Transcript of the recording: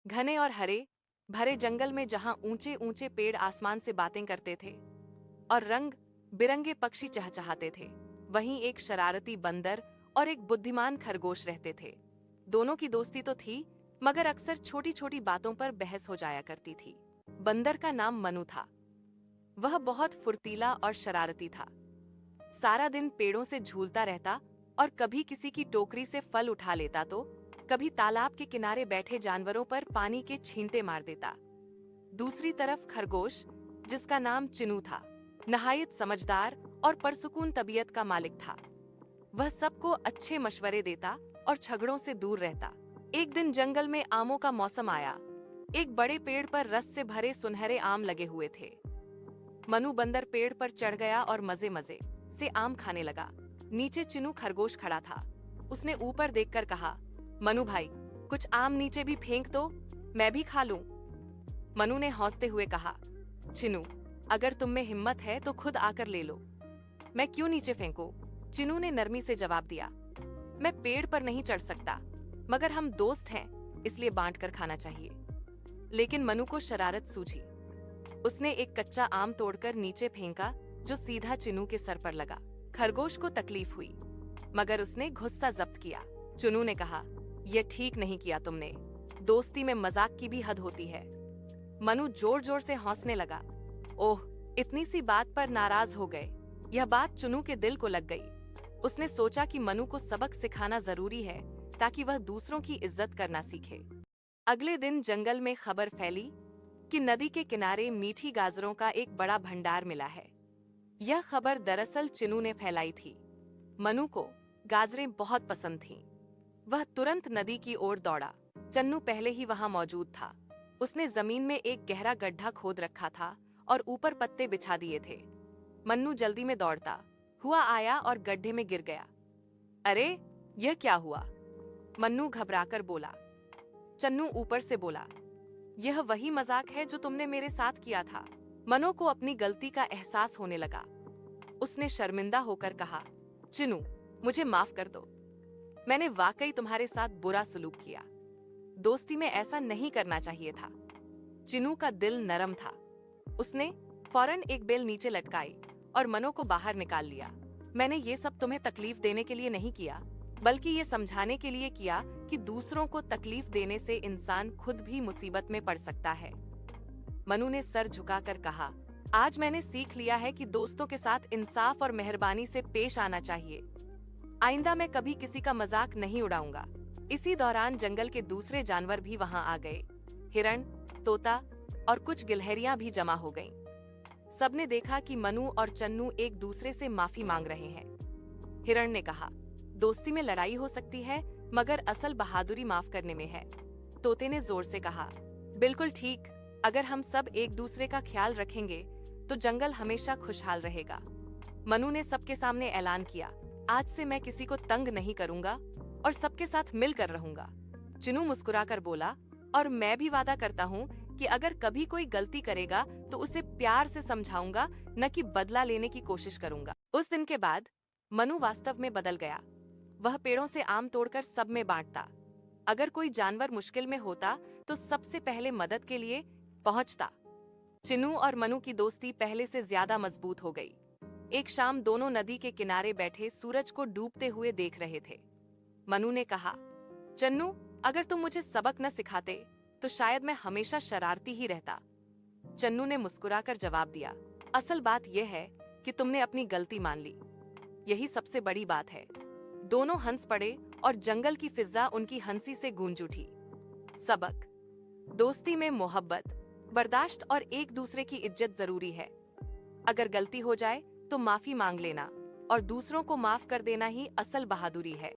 घने और हरे भरे जंगल में जहां ऊंचे ऊंचे पेड़ आसमान से बातें करते थे और रंग बिरंगे पक्षी चहचहाते थे, वहीं एक शरारती बंदर और एक बुद्धिमान खरगोश रहते थे। दोनों की दोस्ती तो थी, मगर अक्सर छोटी छोटी बातों पर बहस हो जाया करती थी। बंदर का नाम मनु था। वह बहुत फुर्तीला और शरारती था। सारा दिन पेड़ों से झूलता रहता और कभी किसी की टोकरी से फल उठा लेता तो कभी तालाब के किनारे बैठे जानवरों पर पानी के छींटे मार देता। दूसरी तरफ खरगोश, जिसका नाम चिनू था, नहायत समझदार और परसुकून तबीयत का मालिक था। वह सबको अच्छे मशवरे देता और झगड़ों से दूर रहता। एक दिन जंगल में आमों का मौसम आया। एक बड़े पेड़ पर रस से भरे सुनहरे आम लगे हुए थे। मनु बंदर पेड़ पर चढ़ गया और मजे मजे से आम खाने लगा। नीचे चिनू खरगोश खड़ा था। उसने ऊपर देखकर कहा, मनु भाई, कुछ आम नीचे भी फेंक दो, मैं भी खा लूं। मनु ने हंसते हुए कहा, चिनू, अगर तुम में हिम्मत है तो खुद आकर ले लो। मैं क्यों नीचे फेंकूं? चिनू ने नरमी से जवाब दिया, मैं पेड़ पर नहीं चढ़ सकता, मगर हम दोस्त हैं, इसलिए बांट कर खाना चाहिए। लेकिन मनु को शरारत सूझी। उसने एक कच्चा आम तोड़कर नीचे फेंका, जो सीधा चिनू के सर पर लगा। खरगोश को तकलीफ हुई, मगर उसने गुस्सा जब्त किया। चिनू ने कहा, यह ठीक नहीं किया तुमने, दोस्ती में मजाक की भी हद होती है। मनु जोर जोर से हंसने लगा। ओह, इतनी सी बात पर नाराज हो गए। यह बात चिनू के दिल को लग गई। उसने सोचा कि मनु को सबक सिखाना जरूरी है, ताकि वह दूसरों की इज्जत करना सीखे। अगले दिन जंगल में खबर फैली कि नदी के किनारे मीठी गाजरों का एक बड़ा भंडार मिला है। यह खबर दरअसल चिनू ने फैलाई थी। मनु को गाजरें बहुत पसंद थीं। वह तुरंत नदी की ओर दौड़ा। चन्नू पहले ही वहां मौजूद था। उसने जमीन में एक गहरा गड्ढा खोद रखा था और ऊपर पत्ते बिछा दिए थे। मन्नू जल्दी में दौड़ता हुआ आया और गड्ढे में गिर गया। अरे, यह क्या हुआ? मन्नू घबराकर बोला। चन्नू ऊपर से बोला, यह वही मजाक है जो तुमने मेरे साथ किया था। मनु को अपनी गलती का एहसास होने लगा। उसने शर्मिंदा होकर कहा, चिनू, मुझे माफ कर दो। मैंने वाकई तुम्हारे साथ बुरा सलूक किया। दोस्ती में ऐसा नहीं करना चाहिए था। चिनू का दिल नरम था। उसने फौरन एक बेल नीचे लटकाई और मनु को बाहर निकाल लिया। मैंने ये सब तुम्हें तकलीफ देने के लिए नहीं किया, बल्कि ये समझाने के लिए किया कि दूसरों को तकलीफ देने से इंसान खुद भी मुसीबत में पड़ सकता है। मनु ने सर झुकाकर कहा, आज मैंने सीख लिया है कि दोस्तों के साथ इंसाफ और मेहरबानी से पेश आना चाहिए। आइंदा मैं कभी किसी का मजाक नहीं उड़ाऊंगा। इसी दौरान जंगल के दूसरे जानवर भी वहां आ गए। हिरण, तोता और कुछ गिलहरियां भी जमा हो गईं। सबने देखा कि मनु और चन्नू एक दूसरे से माफी मांग रहे हैं। हिरण ने कहा, दोस्ती में लड़ाई हो सकती है, मगर असल बहादुरी माफ करने में है। तोते ने जोर से कहा, बिल्कुल ठीक, अगर हम सब एक दूसरे का ख्याल रखेंगे तो जंगल हमेशा खुशहाल रहेगा। मनु ने सबके सामने ऐलान किया, आज से मैं किसी को तंग नहीं करूंगा और सबके साथ मिलकर रहूंगा। चिनू मुस्कुराकर बोला, और मैं भी वादा करता हूँ कि अगर कभी कोई गलती करेगा तो उसे प्यार से समझाऊंगा, न कि बदला लेने की कोशिश करूंगा। उस दिन के बाद मनु वास्तव में बदल गया। वह पेड़ों से आम तोड़कर सब में बांटता। अगर कोई जानवर मुश्किल में होता तो सबसे पहले मदद के लिए पहुंचता। चिनू और मनु की दोस्ती पहले से ज्यादा मजबूत हो गई। एक शाम दोनों नदी के किनारे बैठे सूरज को डूबते हुए देख रहे थे। मनु ने कहा, चन्नू, अगर तुम मुझे सबक न सिखाते तो शायद मैं हमेशा शरारती ही रहता। चन्नू ने मुस्कुराकर जवाब दिया, असल बात यह है कि तुमने अपनी गलती मान ली। यही सबसे बड़ी बात है। दोनों हंस पड़े और जंगल की फिजा उनकी हंसी से गूंज उठी। सबक: दोस्ती में मोहब्बत, बर्दाश्त और एक दूसरे की इज्जत जरूरी है। अगर गलती हो जाए तो माफी मांग लेना और दूसरों को माफ कर देना ही असल बहादुरी है।